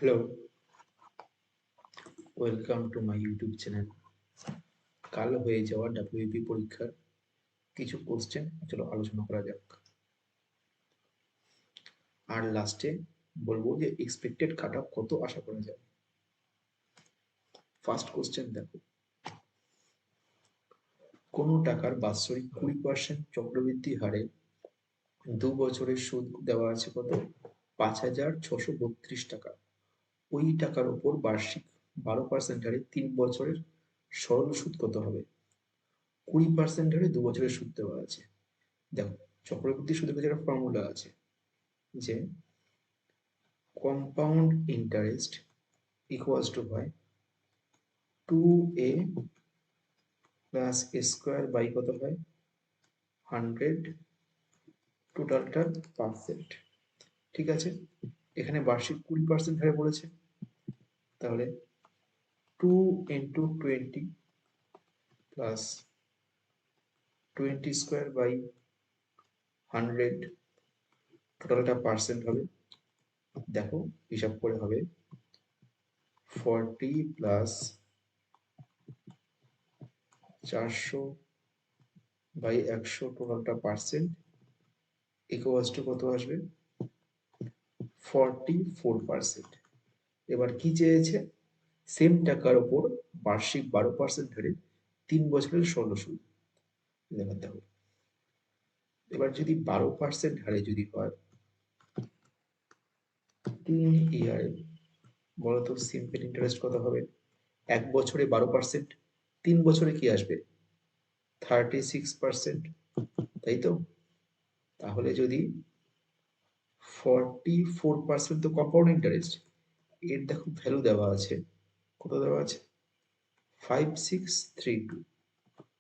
Hello, welcome to my YouTube channel. কাল হয়ে যাওয়া ডাব্লিউপি পরীক্ষার কিছু কোশ্চেন চলো আলোচনা করা যাক। আর লাস্টে বলবো যে এক্সপেক্টেড কাট অফ কত আশা করা যায়। ফার্স্ট কোশ্চেন দেখো, কোনো টাকার বাৎসরিক 20% চক্রবৃদ্ধি হারে 2 বছরের সুদ দেওয়া আছে কত? 5,632 টাকা। ওই টাকার উপর বার্ষিক 12% হারে 3 বছরের সরল সুদ কত হবে? 20% হারে 2 বছরের সুদ দেওয়া আছে। দেখো, চক্রবৃদ্ধি সুদের কাছে একটা ফর্মুলা আছে যে কম্পাউন্ড ইন্টারেস্ট ইকুয়ালস টু হয় 2a plus a square by কত হয় 100 টোটালটার পার্সেন্ট। ঠিক আছে, এখানে বার্ষিক 20% হারে বলেছে, তাহলে 2 ইন্টু 20 প্লাস 20 স্কোয়ার বাই 100 টোটালটা পার্সেন্ট হবে। দেখো হিসাব করে হবে 40 প্লাস 400 বাই 100 টোটালটা পার্সেন্ট ইকুয়ালস টু কত আসবে? 44%। এবার কি চেয়েছে? সেম টাকার উপর বার্ষিক 12% হারে 3 বছরের সরল সুদ। দেখো, এবার যদি 12% হারে যদি হয় 3 ইয়ারে, বলতো সিম্পল ইন্টারেস্ট কত হবে? 1 বছরে 12%, 3 বছরে কি আসবে? 36%, তাই তো? তাহলে যদি 44% তো কম্পাউন্ড ইন্টারেস্ট, এর দেখো ভ্যালু দেওয়া আছে, কত দেওয়া আছে? 5632।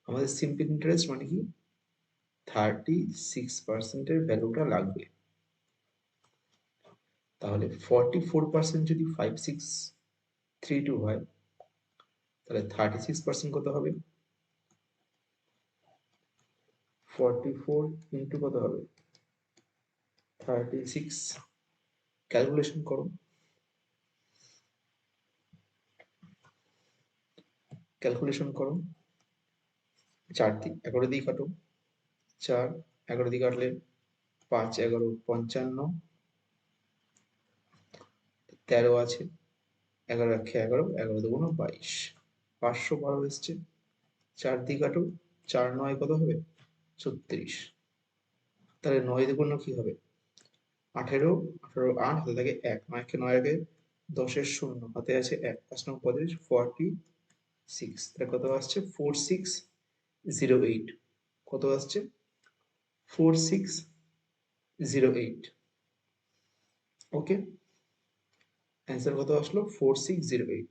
আমাদের সিম্পল ইন্টারেস্ট মানে কি 36%-এর ভ্যালুটা লাগবে। তাহলে 44% যদি 5632 হয়, তাহলে 36% কত হবে? 44 ইন্টু কত হবে? 36। ক্যালকুলেশন করো, ক্যালকুলেশন করো। 4 দিয়ে 11 দিয়ে কাটো, 4 11 দিয়ে কাটলে 5 11 55, 13 আছে, 11 1 11, 11 2 22, 512 এসছে। 4 দিয়ে কাটো, 4 9 কত হবে? 36। তাহলে 9 দিয়ে কি হবে? 18, 18 8 হাতে থাকে 1, 9 কে 9 আগে 10 এর 0 হাতে আছে 1, 5 9 35, 46। এটা কত আসছে? 4608। কত আসছে? 4608। ওকে, অ্যান্সার কত আসলো? 4608।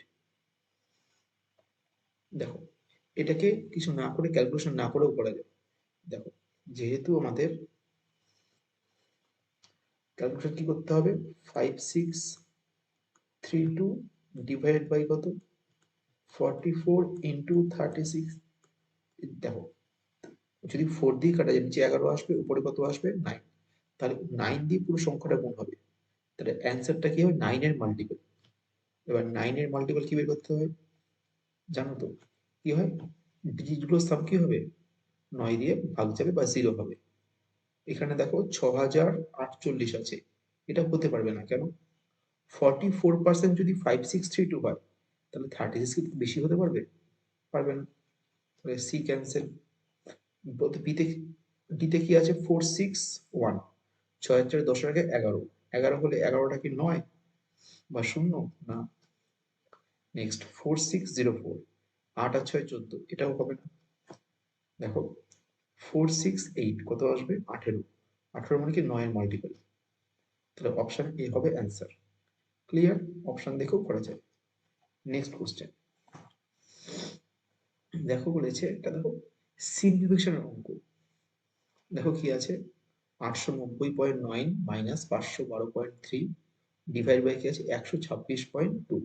দেখো, এটাকে কিছু না করে ক্যালকুলেশন না করেও করা যায়। দেখো, যেহেতু আমাদের ক্যালকুলেশন কি করতে হবে? 5632 ডিভাইড বাই কত? 44 ইন্টু 36। দেখো, যদি 4 দিয়ে কাটা যায় নিচে 11 আসবে, উপরে কত আসবে? 9। তাহলে 9 দিয়ে পুরো সংখ্যাটা গুণ হবে, তাহলে অ্যান্সারটা কি হবে? 9 এর মাল্টিপল। এবার 9 এর মাল্টিপল কি বের করতে হবে? জানো তো কি হয়? ডিজিটগুলোর সাম কি হবে? 9 দিয়ে ভাগ যাবে বা 0 হবে। এখানে দেখো 6048 আছে, এটা হতে পারবে না। কেন? 44% যদি 5632 হয়, তাহলে 36 কি বেশি হতে পারবে? পারবে না। তাহলে সি ক্যান্সেল। বিতে ডিতে কি আছে? 461। 6 4 10 আগে 11, 11 হলে 11টা কি 9 বা 0? না। নেক্সট 4604, 8 আর 6 14, এটাও হবে না। দেখো 468 কত আসবে? 18। 18 মানে কি 9 এর মাল্টিপল। তাহলে অপশন এ হবে অ্যান্সার। ক্লিয়ার? অপশন দেখেও করা যায়। নেক্সট কোশ্চেন দেখো, বলেছে এটা, দেখো সিম্পলিফিকেশনের অঙ্ক। দেখো কি আছে? 890.9 মাইনাস 512.3 ডিভাইড বাই কি আছে? 126.2।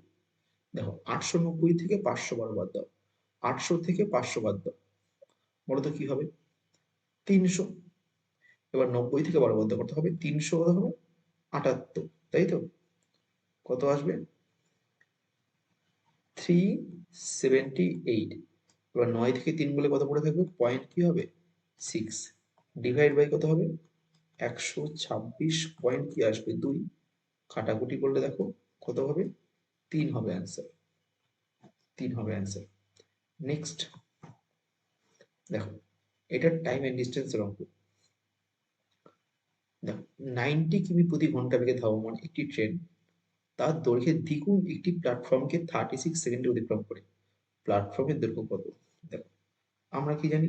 দেখো 890 থেকে 512 বাদ দাও, 800 থেকে 500 বাদ দাও, বলতো কি হবে? 300। এবার 90 থেকে 12 বাদ দাও, কত হবে? 300 কত হবে? 78, তাই তো? কত আসবে? 378। এবার 9 থেকে 3 বলে কত পড়ে থাকবে, পয়েন্ট কি হবে 6, ডিভাইড বাই কত হবে 126 পয়েন্ট কি আসবে 2, কাটাকুটি করলে দেখো কত হবে 3 হবে অ্যান্সার, 3 হবে অ্যান্সার। নেক্সট দেখো এটা টাইম এন্ড ডিস্টেন্সের অঙ্ক। দেখো 90 কিমি প্রতি ঘন্টা বেগে ধাবমান একটি ট্রেন তার দৈর্ঘ্যের দ্বিগুণ একটি প্ল্যাটফর্মকে 36 সেকেন্ডে অতিক্রম করে, প্ল্যাটফর্মের দৈর্ঘ্য কত? দেখো আমরা কি জানি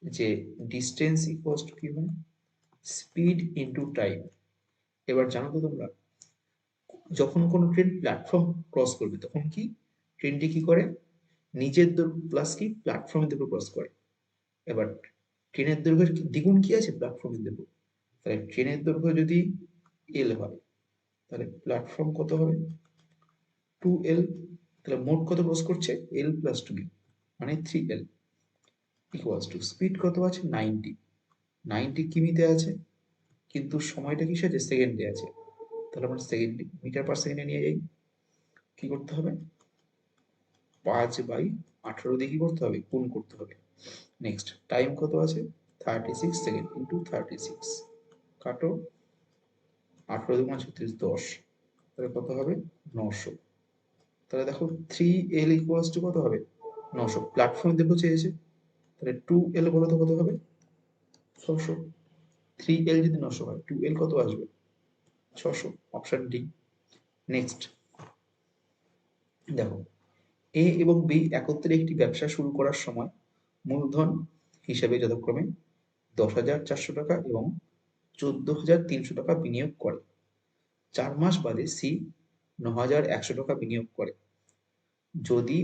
যে ডিস্টেন্স ইকুয়ালস টু কি হয়, স্পিড ইনটু টাইম। এবার জানো তো তোমরা, যখন কোনো ট্রেন প্ল্যাটফর্ম ক্রস করবে তখন কি ট্রেনটি কি করে, নিজের দৈর্ঘ্য প্লাস কি প্ল্যাটফর্মের দৈর্ঘ্য ক্রস করে। এবার ট্রেনের দৈর্ঘ্যের দ্বিগুণ কি আছে, প্ল্যাটফর্মের দৈর্ঘ্য। তাহলে ট্রেনের দৈর্ঘ্য যদি এল হয় তাহলে প্ল্যাটফর্ম কত হবে 2L, তাহলে মোট কত ক্রস করছে L প্লাস 2 মানে 3L ইকুয়ালস টু স্পিড কত আছে 90, 90 কিমিতে আছে কিন্তু সময়টা কিসে আছে, সেকেন্ডে আছে। তাহলে আমরা সেকেন্ড মিটার পার সেকেন্ডে নিয়ে যাই, কি করতে হবে 5/18 দিয়ে কি করতে হবে গুণ করতে হবে। নেক্সট টাইম কত আছে 36 সেকেন্ড ইন্টু 36, কাটো 18 2 36 10, তাহলে কত হবে 900। তাহলে দেখো 3L ইকুয়ালস টু কত হবে 900, প্ল্যাটফর্ম দেখো চেয়েছে, তাহলে 2L বলো তো কত হবে 600, 3L যদি 900 হয় 2L কত আসবে 600, অপশন ডি। নেক্সট দেখো এ এবং বি একত্রে একটি ব্যবসা শুরু করার সময় মূলধন হিসেবে যথাক্রমে 10,400 টাকা এবং 14,300 টাকা বিনিয়োগ করে। 4 মাস বাদে সি 9,100 টাকা বিনিয়োগ করে। যদি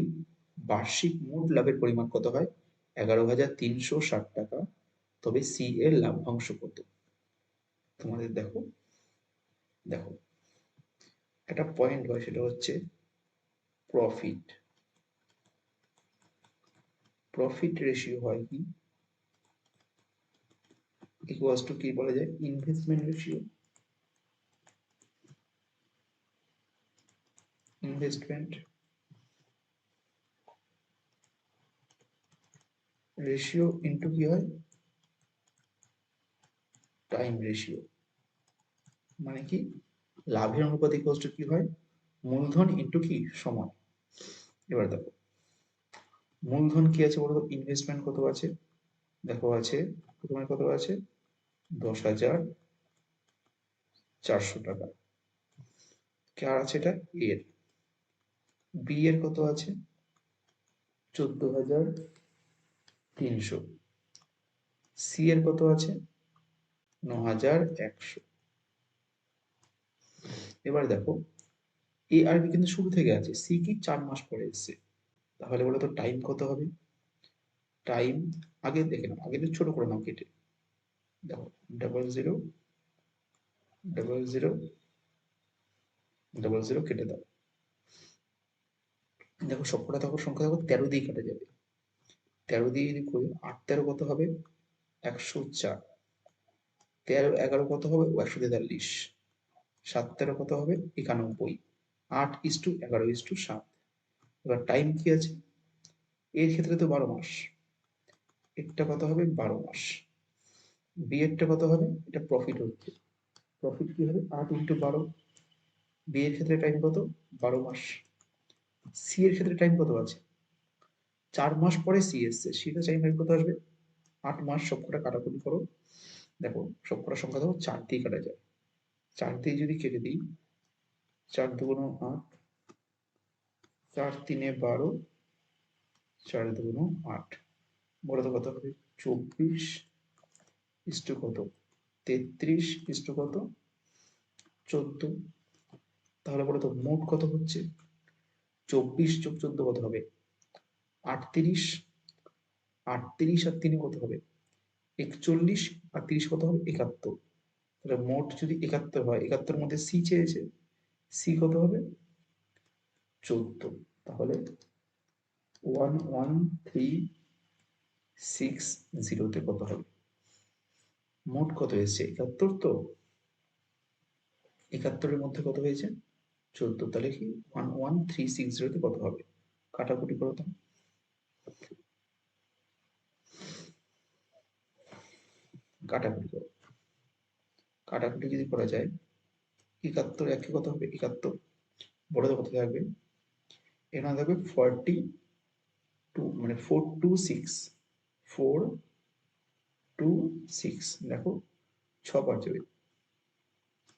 বার্ষিক মোট লাভের পরিমাণ কত হয় 11,360 টাকা, তবে সি এর লাভ্যাংশ কত? তোমাদের দেখো দেখো একটা পয়েন্ট হয়, সেটা হচ্ছে প্রফিট। প্রফিট রেশিও হয় কি ইকুয়ালস টু কি বলা যায় investment ratio, investment ratio into কি হয় টাইম রেশিও। মানে কি লাভের অনুপাত ইকুয়ালস টু কি হয় মূলধন ইনটু কি সময়। এবার দেখো মূলধন কি আছে বলতো, ইনভেস্টমেন্ট কত আছে দেখো আছে প্রথমে কত আছে 10,400 টাকা, কার আছে এটা এর। বি এর কত আছে 14,300, সি এর কত আছে 9,100। এবার দেখো এ আর বি কিন্তু শুরু থেকে আছে, সি কি 4 মাস পরে এসছে, তাহলে বলো তো টাইম কত হবে। টাইম আগে দেখে নাও, আগে ছোট করে নাও কেটে, দেখো 00 00 00 কেটে দাও। দেখো সবকটা দেখো সংখ্যা দেখো 13 দিয়ে কাটা যাবে, 13 দিয়ে যদি করি 8 13 কত হবে 104, 13 11 কত হবে 143, 7 13 কত হবে 91, 8:11:7। এবার টাইম কি আছে এর ক্ষেত্রে তো 12 মাস, এরটা কত হবে 12 মাস, বি এরটা কত হবে, এটা প্রফিট হচ্ছে, প্রফিট কি হবে 8 × 12, বি এর ক্ষেত্রে টাইম কত 12 মাস। সি এর ক্ষেত্রে টাইম কত আছে 4 মাস পরে সি এসছে, সিটা টাইম কত আসবে 8 মাস, সবকটা কাটাকুটি করো, দেখো সবকটা সংখ্যা দেখো 4 দিয়ে কাটা যায়, 4 দিয়ে যদি কেটে দিই 4 2 8, 4 3 12, 4 2 8, বলো তো কত হবে 24 ইস্টু কত 33 ইস্টু কত 14। তাহলে বলো তো মোট কত হচ্ছে 24 যোগ 14 কত হবে 38, 38 আর 3 কত হবে 41, আর 30 কত হবে 71। তাহলে মোট যদি 71 হয়, 71 মধ্যে সি চেয়েছে, সি কত হবে 14, তাহলে 11360 তে কত হবে, মোট কত এসছে 71, তো 71 এর মধ্যে কত হয়েছে 14, তাহলে কি 11360 তে কত হবে? কাটাকুটি করো তো, কাটাকুটি করো। কাটাকুটি যদি করা যায়, 71 একে কত হবে? 71 বড়দের কত থাকবে? এখানে থাকবে 42, মানে 426 দেখো, 6 যাবে,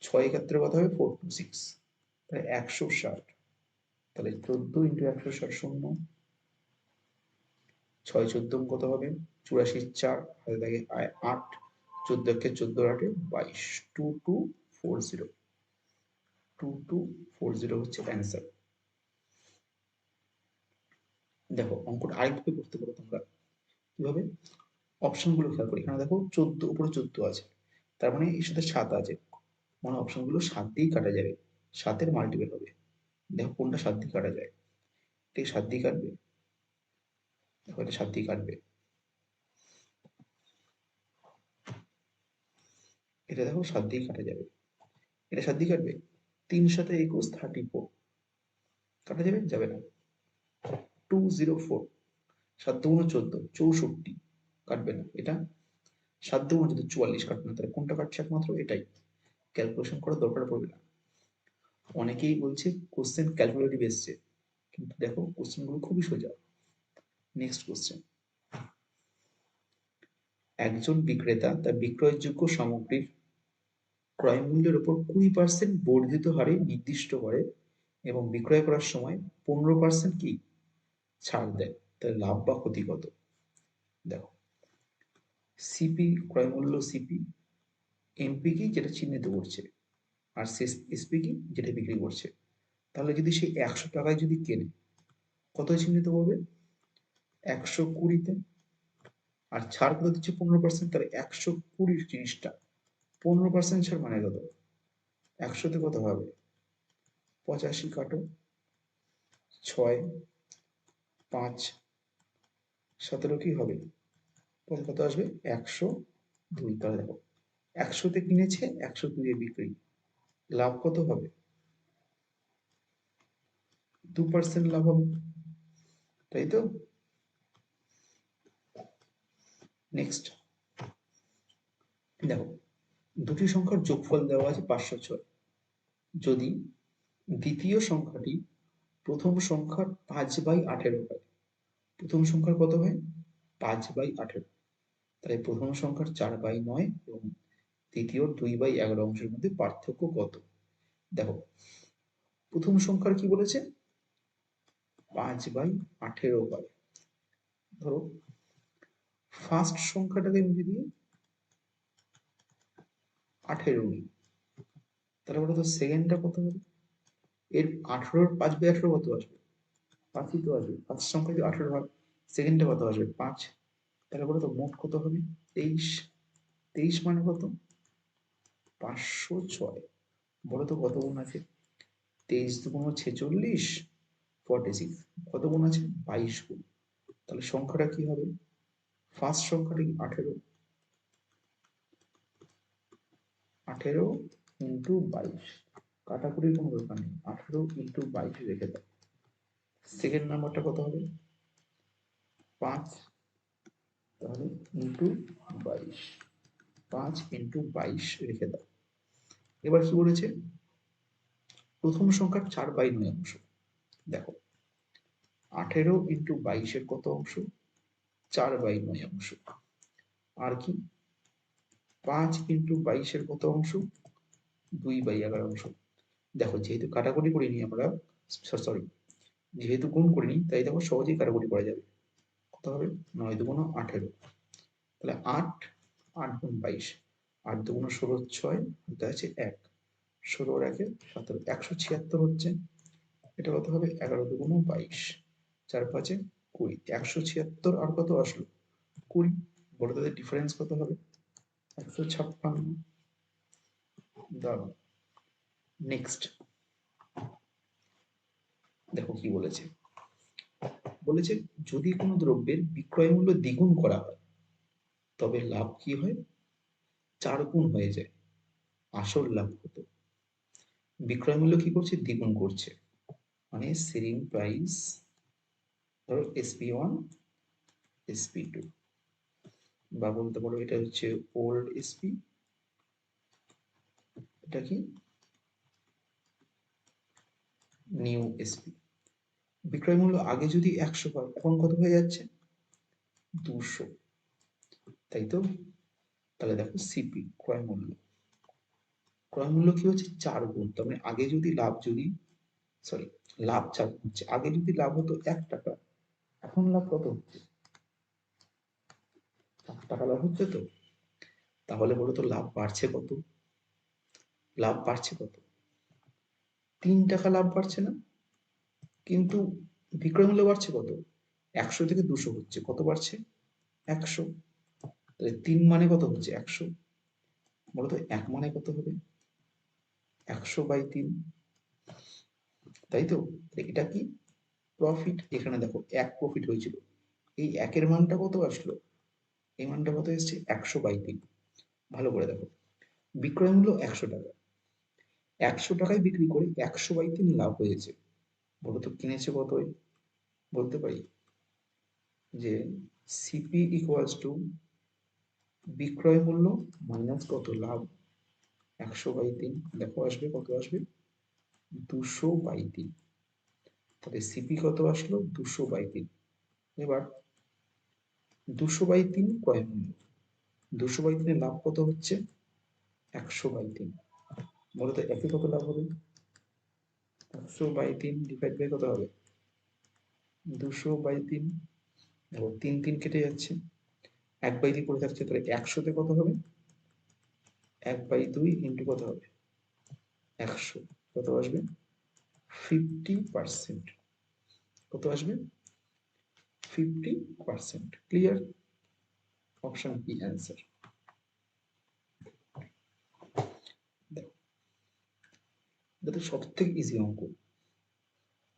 6 কত হবে? 426, তাহলে 160। তাহলে 14 ইন্টু 160 শূন্য, 6 14 কত হবে? 84 4 হাতে থাকে 8, 14 একে 14 8 22, 2240, 2240 হচ্ছে অ্যান্সার। দেখো অঙ্কটা আরেকভাবে করতে পারো তোমরা। কিভাবে? অপশনগুলো খেয়াল করি, এখানে দেখো 14, উপরে 14 আছে, তার মানে এর সাথে 7 আছে, মানে অপশনগুলো 7 দিয়েই কাটা যাবে, 7 মাল্টিপল হবে। দেখো কোনটা 7 দিয়ে কাটা যায়, ঠিক 7 দিয়ে কাটবে, দেখো এটা 7 দিয়ে কাটবে, এটা দেখো 7 দিয়ে কাটা যাবে, এটা 7 দিয়ে কাটবে, 3 7 21 34 কাটা যাবে? যাবে না। 204, 7 2 14, 64 কাটবে না, এটা 7 2 14, 44 কাটবে না, তাহলে কোনটা কাটছে? একমাত্র এটাই, ক্যালকুলেশন করার দরকার পড়বে না। অনেকেই বলছে কোশ্চেন ক্যালকুলেটিভ এসছে, কিন্তু দেখো কোশ্চেনগুলো খুবই সোজা। নেক্সট কোশ্চেন, একজন বিক্রেতা তার বিক্রয়যোগ্য সামগ্রীর ক্রয় মূল্যের উপর 20% বর্ধিত হারে নির্দিষ্ট করে এবং বিক্রয় করার সময় 15% কি ছাড় দেয়, তাহলে লাভ বা ক্ষতি কত? দেখো, সিপি ক্রয় মূল্য, সিপি, এমপি কি যেটা চিহ্নিত করছে, আর এসপি কি যেটা বিক্রি করছে। তাহলে যদি সে 100 টাকায় যদি কেনে, কত চিহ্নিত করবে? 120-তে, আর ছাড় কত দিচ্ছে? 15%, তাহলে 120 জিনিসটা 15% ছাড় মানে কত? 100-তে কত হবে? 85 কাটো, 6 5 17 কি হবে? কত আসবে? 102। তাহলে দেখো 100-তে কিনেছে, 102-এ বিক্রি, লাভ কত হবে? 2% লাভ হবে, তাই তো? নেক্সট দেখো, দুটি সংখ্যার যোগফল দেওয়া আছে 506, যদি দ্বিতীয় সংখ্যাটি প্রথম সংখ্যার 5/18 হয়, প্রথম সংখ্যার কত হয়? 5/18, তাই প্রথম সংখ্যার 4/9 এবং দ্বিতীয় 2/11 অংশের মধ্যে পার্থক্য কত? দেখো প্রথম সংখ্যার কি বলেছে? 5/18 হয়। ধরো ফার্স্ট সংখ্যাটাকে আমি যদি 18 নিই, তাহলে বলো তো সেকেন্ডটা কত হবে? এর 18-র 5/18 কত আসবে? 5ই তো আসবে, ফার্স্ট সংখ্যা যদি 18 হয়, সেকেন্ডটা কত আসবে? 5, তাহলে বলো তো মোট কত হবে? 23, 23 মানে কত? 506। বলো তো কত গুণ আছে? 23 দুগুণ 46, 46, কত গুণ আছে? 22 গুণ। তাহলে সংখ্যাটা কি হবে? ফার্স্ট সংখ্যাটা কি 18, 18 ইন্টু 22, কাটাকুটির কোনো দরকার নেই, 18 ইন্টু 22 রেখে দাও। সেকেন্ড নাম্বারটা কত হবে? 5, তাহলে ইন্টু 22, 5 ইন্টু 22 রেখে দাও। এবার কি বলেছে? প্রথম সংখ্যার 4/9 অংশ। দেখো 18 ইন্টু 22-এর কত অংশ? 4/9 অংশ। আর কি 5 ইন্টু 22-এর কত অংশ? 2/11 অংশ। দেখো যেহেতু কাটাকুটি করিনি আমরা, সরি, যেহেতু গুণ করিনি, তাই দেখো সহজেই কাটাকুটি করা যাবে। কত হবে? 9 দুগুণ 18, তাহলে 8, 8 গুণ 22, 8 দুগুণ 16, 6, হাতে আছে 1, 16 একে 17, 176 হচ্ছে। এটা কত হবে? 11 দুগুণ 22, 4 5 20, 176 আর কত আসলো? 20। বলো তাদের ডিফারেন্স কত হবে? 156। দাঁড়াও, নেক্সট দেখো কি বলেছে। বলেছে যদি কোনো দ্রব্যের বিক্রয় মূল্য দ্বিগুণ করা হয়, তবে লাভ কি হয়? 4 গুণ হয়ে যায়। আসল লাভ কত? বিক্রয় মূল্য কি করছে, দ্বিগুণ করছে, মানে সেলিং প্রাইস ধরো SP1 SP2, বা বলতে পারো এটা হচ্ছে ওল্ড SP, এটা কি নিউ SP। বিক্রয় মূল্য আগে যদি 100 হয়, এখন কত হয়ে যাচ্ছে, 200, তাই তো? তাহলে দেখো সিপি ক্রয় মূল্য, ক্রয় মূল্য কি হচ্ছে 4 গুণ, তার মানে আগে যদি লাভ, যদি সরি লাভ 4 হচ্ছে, আগে যদি লাভ হতো 1 টাকা, এখন লাভ কত হচ্ছে, 4 টাকা লাভ হচ্ছে তো। তাহলে বলো তো লাভ বাড়ছে কত, লাভ বাড়ছে কত, 3 টাকা লাভ বাড়ছে না, কিন্তু বিক্রয় মূল্য বাড়ছে কত, 100 থেকে 200 হচ্ছে, কত বাড়ছে, 100। তাহলে 3 মানে কত হচ্ছে, 100, বলতো 1 মানে কত হবে, 100/3, তাই তো? এটা কি প্রফিট, এখানে দেখো 1 প্রফিট হয়েছিল, এই 1 এর মানটা কত আসলো, এই মানটা কত এসছে, 100/3। ভালো করে দেখো, বিক্রয় মূল্য 100 টাকা, 100 টাকায় বিক্রি করে 100/3 লাভ হয়েছে, বলো তো কিনেছে কত, বলতে পারি যে সিপি ইকুয়ালস টু বিক্রয় মূল্য মাইনাস কত, লাভ, 100/3, দেখো আসবে কত আসবে, 200/3। তাহলে সিপি কত আসলো, 200/3। এবার 200/3 ক্রয় মূল্য, 200/3 লাভ কত হচ্ছে, 100/3, বলতো একে কত লাভ হবে, 100/3 ডিভাইড বাই কত হবে, 200/3, দেখো 3 3 কেটে যাচ্ছে, 1/2 পড়ে থাকছে, তাহলে 100তে কত হবে, 1/2 ইন্টু কত হবে, 100, কত আসবে, 50%, কত আসবে, 50%। ক্লিয়ার? Option B answer. দেখো সব থেকে ইজি অঙ্ক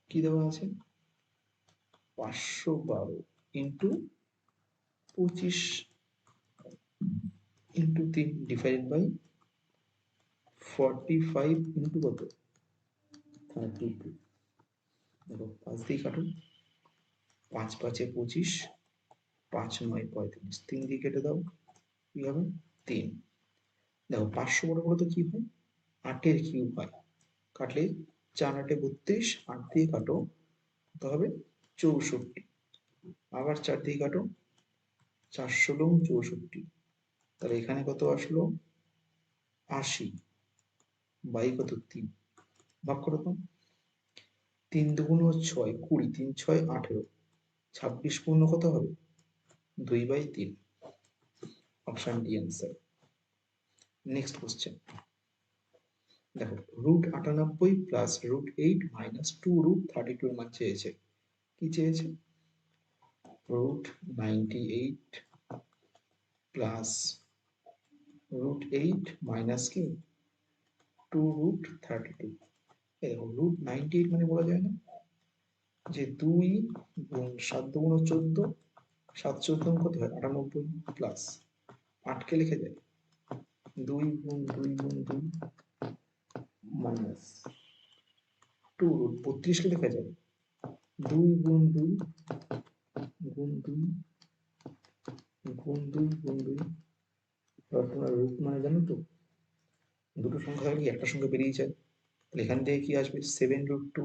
কি দেওয়া আছে, 512 into 25 into 3 divide by 45 into কত, 32। দেখো 5 দিয়ে কাটো, 5 5 25, 5 9 35, 3 দিয়ে কেটে দাও, কি হবে, 3। দেখো 500 বড় বড় তো কি হয়, 8-এর কিউব হয়, কাটলে 4 8 32, 8 দিয়ে কাটো কত হবে, 64, আবার 4 দিয়ে কাটো, 4 × 64, তাহলে এখানে কত আসলো, 80 বাই কত, 3, ভাগ করো তো, 3 2 6, 20, 3 6 18, 26 পূর্ণ কত হবে, 2/3। Option D answer. Next question দেখো, √98 প্লাস √8 মাইনাস 2√32 এর মান চেয়েছে, কি চেয়েছে, √98 প্লাস √8 মাইনাস কি 2√32। দেখো √98 মানে বলা যায় না যে 2 গুণ 7 2 14, 7 14 কত হয় 98, প্লাস 8 কে লিখে যায় 2 গুণ 2 গুণ 2 মাইনাস 2√32 কে লেখা যায় 2 গুণ 2 গুণ 2 গুণ 2 গুণ 2। তোমরা রুট মানে জানো তো, দুটো সংখ্যা থাকলে একটা সংখ্যা বেরিয়ে যায়, তাহলে এখান থেকে কি আসবে 7√2,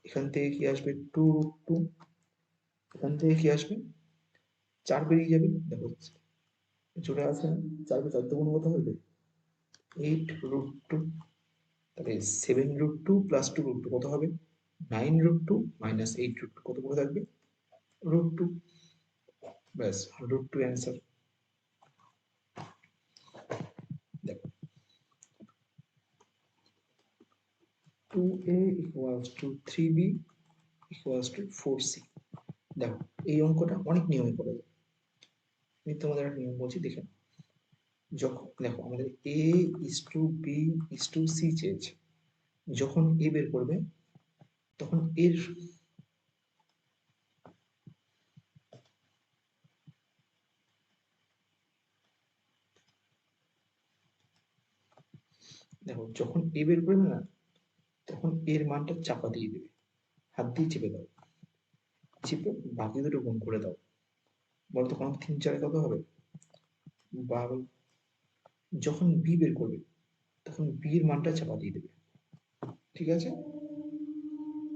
এখান থেকে কি আসবে 2√2, এখান থেকে কি আসবে 4 বেরিয়ে যাবে, দেখো চলে আসে না, 4 কে 4 দিয়ে গুণ কত হবে 8√2, তাহলে 7√2 প্লাস 2√2 কত হবে, 9√2 মাইনাস 8√2 কত করে থাকবে, √2। ব্যাস, √2 অ্যান্সার। দেখো 2a equals to 3b equals to 4c। দেখো এই অঙ্কটা অনেক নিয়মে করা যায়, আমি তোমাদের একটা নিয়ম বলছি দেখে নাও। যখন দেখো আমাদের a is to b is to c চেয়েছে, যখন a বের করবে তখন এর দেখো যখন a বের করবে না, তখন এর মানটা চাপা দিয়ে দেবে, হাত দিয়ে চেপে দাও, চেপে বাকি দুটো গুণ করে দাও। বলো তখন 3 4 কত হবে? 12। যখন বি বের করবে তখন বি এর মানটা চাপা দিয়ে দেবে, ঠিক আছে?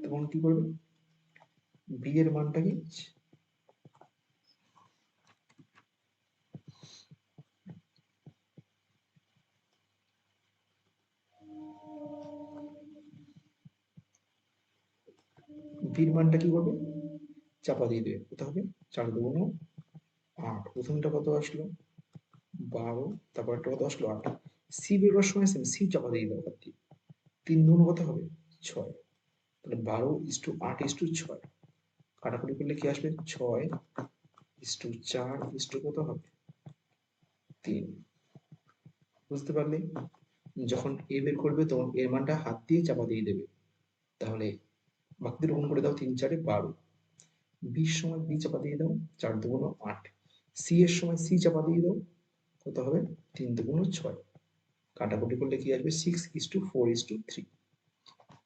তখন কি করবে? বি এর মানটা কি, বির মানটা কি করবে? চাপা দিয়ে দেবে। কত হবে? 4 2 8। প্রথমটা কত আসলো? 12। তারপর একটা কত আসলো? 8। সি বের করার সময় সেম সি চাপা দিয়ে দাও। 3 2 কত হবে? 6। তাহলে 12:8:6 কাটাকুটি করলে কি আসবে? 6:4 কত হবে? 3। বুঝতে পারলে? যখন এ বের করবে তখন এর মানটা হাত দিয়ে চাপা দিয়ে দেবে। তাহলে বাকি দুটো গুণ করে দাও, 3 4 12। বির সময় বি চাপা দিয়ে দাও, 4 2 8। সি এর সময় সি চাপা দিয়ে দাও, কত হবে? 3 2 6। কাটাকুটি করলে কি আসবে? 6:4:3।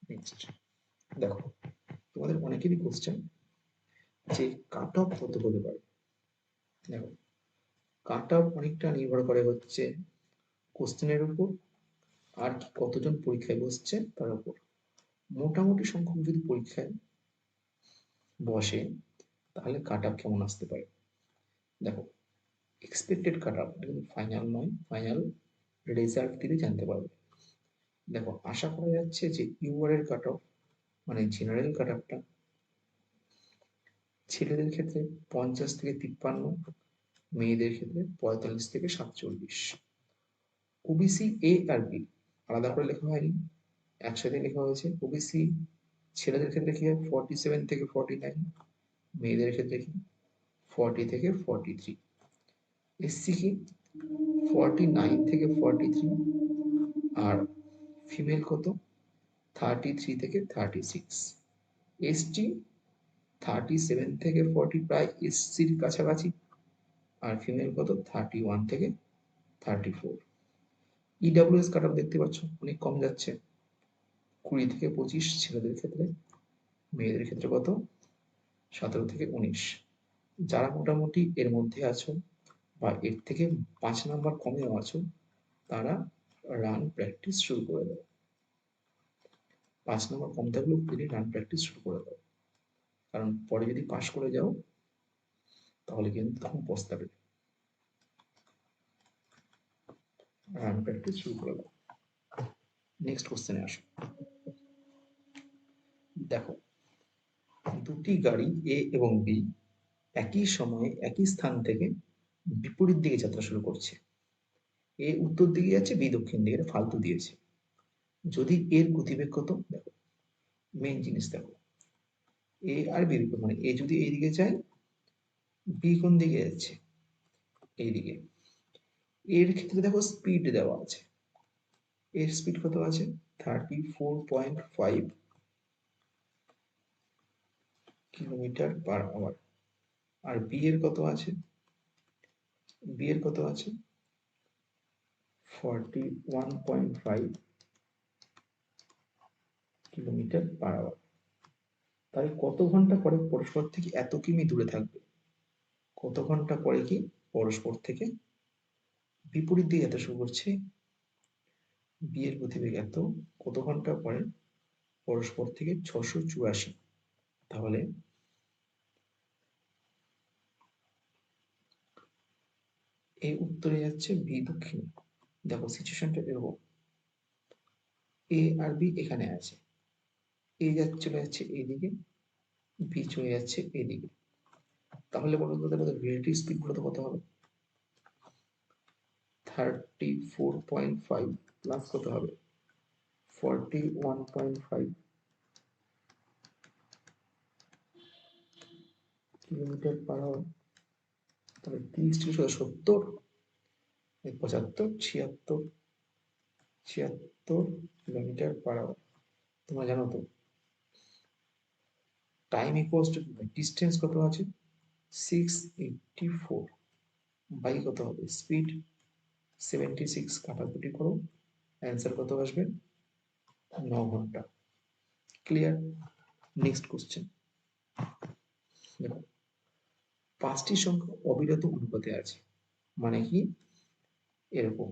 নেক্সট দেখো, তোমাদের অনেকেরই কোশ্চেন যে কাট অফ কত হতে পারে। দেখো, কাট অফ অনেকটা নির্ভর করে হচ্ছে কোশ্চেনের উপর আর কি কতজন পরীক্ষায় বসছে তার উপর। মোটামুটি সংখ্যক যদি পরীক্ষায় বসে তাহলে কাট অফ কেমন আসতে পারে। দেখো, এক্সপেক্টেড কাট অফ, এটা কিন্তু ফাইনাল নয়, ফাইনাল রেজাল্ট দিলে জানতে পারবে। দেখো, আশা করা যাচ্ছে যে ইউআর এর কাট অফ মানে জেনারেল কাট অফটা ছেলেদের ক্ষেত্রে 50 থেকে 53, মেয়েদের ক্ষেত্রে 45 থেকে 47। ওবিসি এ আর বি আলাদা করে লেখা হয়নি, একসাথে লেখা হয়েছে। ওবিসি ছেলেদের ক্ষেত্রে কি হয়? 47 থেকে 49, মেয়েদের ক্ষেত্রে কি 40 থেকে 43। এসসি কি 49 থেকে 43, আর ফিমেল কত? 33 থেকে 36। এসটি 37 থেকে 40, প্রায় এসসির কাছাকাছি, আর ফিমেল কত? 31 থেকে 34। ইডাব্লিউএস কাট অফ দেখতে পাচ্ছ অনেক কম যাচ্ছে, 20 থেকে 25 ছেলেদের ক্ষেত্রে, মেয়েদের ক্ষেত্রে কত? 17 থেকে 19। যারা মোটামুটি এর মধ্যে আছো বা এর থেকে 5 নাম্বার কমেও আছো, তারা রান প্র্যাকটিস শুরু করে দাও। 5 নাম্বার কম থাকলেও তিনি রান প্র্যাকটিস শুরু করে দাও, কারণ পরে যদি পাশ করে যাও তাহলে কিন্তু তখন পস্তাবে। রান প্র্যাকটিস শুরু করে দাও। নেক্সট কোশ্চেনে আসো। দেখো, দুটি গাড়ি এ এবং বি একই সময়ে একই স্থান থেকে বিপরীত দিকে যাত্রা শুরু করছে। এ উত্তর দিকে যাচ্ছে, বি দক্ষিণ দিকে, ফালতু দিয়েছে। যদি এর গতিবেগ কত? দেখো, মেইন জিনিস দেখো, এ আর বি মানে এ যদি এইদিকে যায়, বি কোন দিকে যাচ্ছে? এইদিকে। এর ক্ষেত্রে দেখো স্পিড দেওয়া আছে, এর স্পিড কত আছে? 34.5 কিলোমিটার পার আওয়ার। আর বি এর কত আছে? বি এর কত আছে? 41.5 কিলোমিটার পার আওয়ার। তাহলে কত ঘন্টা পরে পরস্পর থেকে এত কিমি দূরে থাকবে? কত ঘন্টা পরে কি পরস্পর থেকে বিপরীত দিকে যাত্রা শুরু করছে? বি এর গতিবেগ এত, কত ঘন্টা পরে পরস্পর থেকে 684। তাহলে এই উত্তরে যাচ্ছে, বি দক্ষিণে। দেখো সিচুয়েশনটা এরকম, এ আর বি এখানে আছে, এ চলে যাচ্ছে এইদিকে, বি চলে যাচ্ছে এইদিকে। তাহলে বলো তো তাহলে রিলেটিভ স্পিড বলো তো কত হবে? 34.5 প্লাস কত হবে? 41.5 কিলোমিটার পার আওয়ার। তাহলে 30 থেকে 70, 75, 76, 76 কিলোমিটার পার আওয়ার। তোমরা জানো তো টাইম ইকুয়ালস টু ডিস্টেন্স কত আছে? 684 বাই কত হবে? স্পিড 76। কাটাকুটি করো, অ্যান্সার কত আসবে? 9 ঘন্টা। ক্লিয়ার? নেক্সট কোশ্চেন দেখো, 5টি সংখ্যা অবিরত অনুপাতে আছে, মানে কি এরকম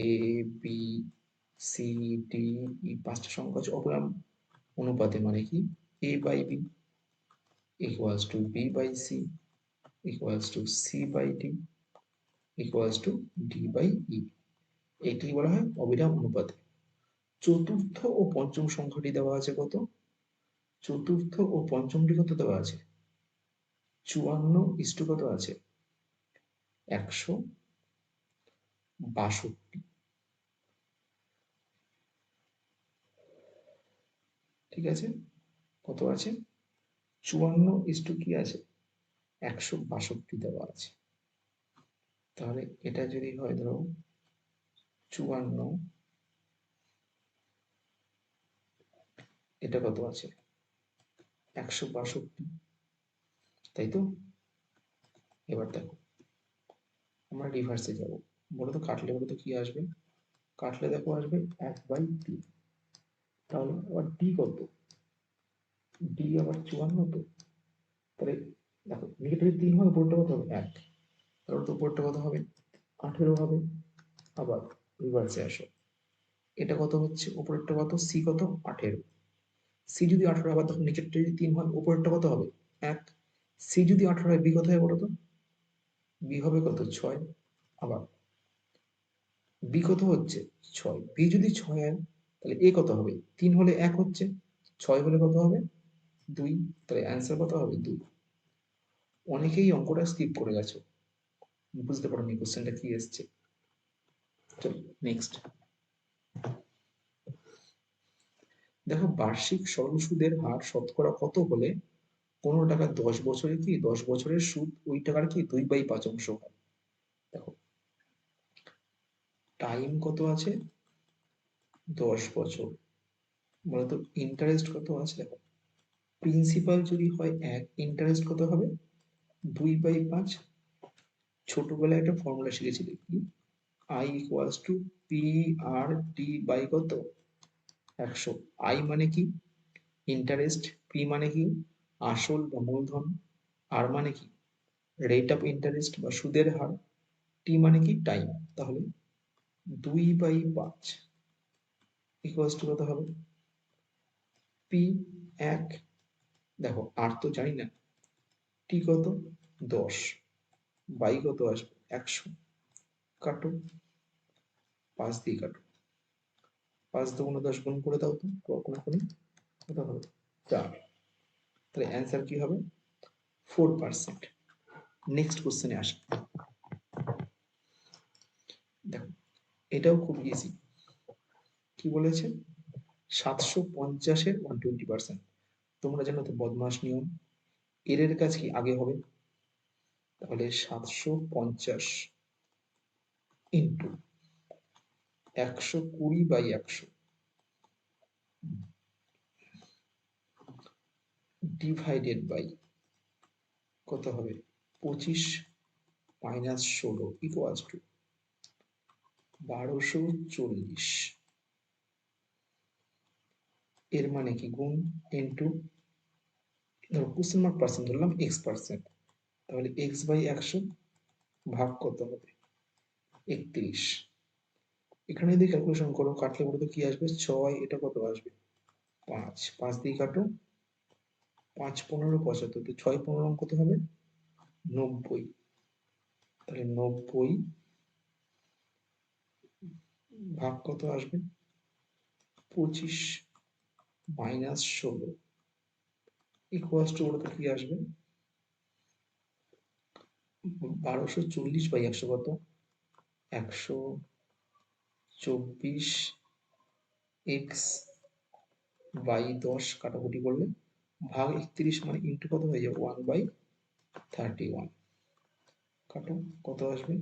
এ বি সি ডি, এই 5টা সংখ্যা আছে অবিরাম অনুপাতে, মানে কি a by b equals to b by c equals to c by d equals to d by e, এটি বলা হয় অবিরাম অনুপাতে। চতুর্থ ও পঞ্চম সংখ্যাটি দেওয়া আছে কত? চতুর্থ ও পঞ্চমটি কত দেওয়া আছে? 54 কত আছে? 162। ঠিক আছে, কত আছে? 54 কি আছে? 162 দেওয়া আছে। তাহলে এটা যদি হয় ধরো 54, এটা কত আছে? 162, তাই তো? এবার দেখো আমরা রিভার্সে যাব, বলো তো কাটলে বলো তো কি আসবে? কাটলে দেখো আসবে 1/3। তাহলে আবার ডি কত? ডি আবার 54 তো। তাহলে দেখো নেগেটিভ 3 হয়, উপরটা কত হবে? 1। তাহলে তো উপরটা কত হবে? 18 হবে। আবার রিভার্সে আসো, এটা কত হচ্ছে? উপরেরটা কত? সি কত? 18। সি যদি 18, আবার দেখো নিচেরটা যদি 3 হয়, উপরেরটা কত হবে? 1। সি যদি 18 হয়, বি কত হয় বলো তো? বি হবে কত? 6। আবার বি কত হচ্ছে? 6। বি যদি 6 হয়, তাহলে এ কত হবে? 3 হলে 1 হচ্ছে, 6 হলে কত হবে? 2। তাহলে অ্যান্সার কত হবে? 2। অনেকেই অঙ্কটা স্কিপ করে গেছো, বুঝতে পারোনি কোশ্চেনটা কি এসছে। চলো নেক্সট দেখো, বার্ষিক সরল সুদের হার শতকরা কত হলে 15 টাকা 10 বছরে কি 10 বছরের সুদ ওই টাকার কি 2/5 হয়? দেখো টাইম কত আছে? 10 বছর। বলতো ইন্টারেস্ট কত আছে? দেখো প্রিন্সিপাল যদি হয় 1, ইন্টারেস্ট কত হবে? 2/5। ছোটবেলায় একটা ফর্মুলা শিখেছিলে কি? I equals to P R T by কত? 100। আই মানে কি? ইন্টারেস্ট। পি মানে কি? আসল বা মূলধন। আর মানে কি? রেট অফ ইন্টারেস্ট বা সুদের হার। টি মানে কি? টাইম। তাহলে 2/5 ইকুয়ালস টু কত হবে? পি 1, দেখো আর তো জানি না, টি কত? 10, বাই কত আসবে? 100। কাটো, 5 দিয়ে কাটো, 5 দুগুণ 10, গুণ করে দাও তো কোন কত হবে? 4। তাহলে অ্যান্সার কি হবে? 4%। নেক্সট কোশ্চেনে আসি, দেখো এটাও খুব ইজি। কি বলেছে? 750-এর 120%। তোমরা জানো তো বদমাস নিয়ম, এর কাজ কি আগে হবে। তাহলে 750 ইন্টু 120/100 ডিভাইডেড বাই কত হবে? 25 মাইনাস 16 ইকুয়ালস টু 1240। এর মানে কি? গুণ ইন্টু, ধরো কোশ্চেন মার্ক পার্সেন্ট ধরলাম, x%। তাহলে x/100 ভাগ কত হবে? 31। এখানে যদি ক্যালকুলেশন করো, কাটলে বলতো কি আসবে? 6, এটা কত আসবে? 5। 5 দিয়ে কাটো, 5 15 75, তো 6 15 কত হবে? 90। তাহলে 90 ভাগ কত আসবে? 25 মাইনাস 16 ইকুয়ালস টু বলতো কি আসবে? 1240/100 কত? 124। এক্স বাই 10 কাটাকুটি করলে ভাগ 31, মানে ইন্টু কত হয়ে যাবে? 1/31। কাটো, কত আসবে?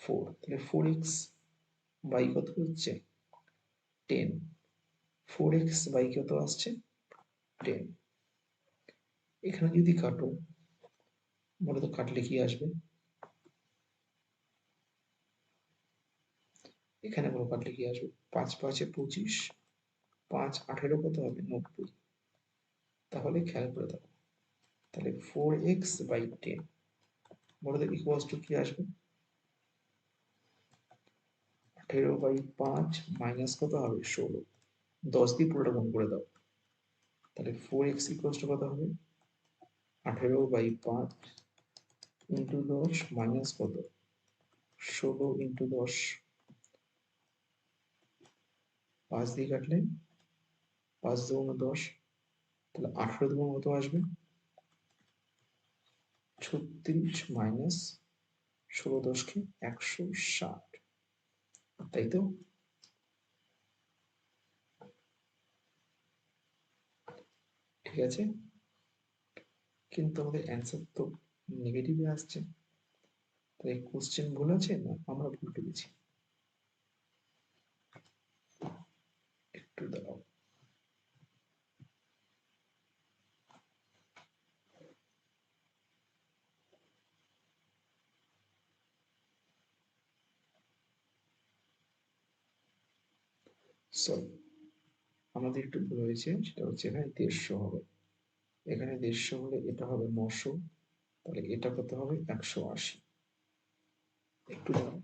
4। তাহলে 4x বাই কত হচ্ছে? 10। 4x বাই কত আসছে? 10। এখানে যদি কাটো, বলো তো কাটলে কি আসবে? এখানে বলো কাটলে কি আসবে? 5 5 25, 5 18 কত হবে? 90। তাহলে খেয়াল করে দেখো, তাহলে 4x/10 বলো তো ইকুয়ালস টু কি আসবে? 18/5 মাইনাস কত হবে? 16। 10 দিয়ে পুরোটা গুণ করে দাও, তাহলে 4x ইকুয়ালস টু কত হবে? 18/5 ইন্টু 10 মাইনাস কত? 16 ইন্টু 10, 5 দিয়ে কাটলে 5 দুগুণ 10, তাহলে 18 দুগুণ কত আসবে? 36 মাইনাস 16 10কে 160, তাই তো? ঠিক আছে, কিন্তু আমাদের অ্যান্সার তো নেগেটিভে আসছে, তাই কোশ্চেন ভুল আছে না আমরা ভুল করেছি? একটু দাঁড়াও। সরি, আমাদের একটু ভুল হয়েছে, সেটা হচ্ছে এখানে 150 হবে, এখানে 150 হলে এটা হবে 900, তাহলে এটা কত হবে? 180। একটু দাঁড়াও,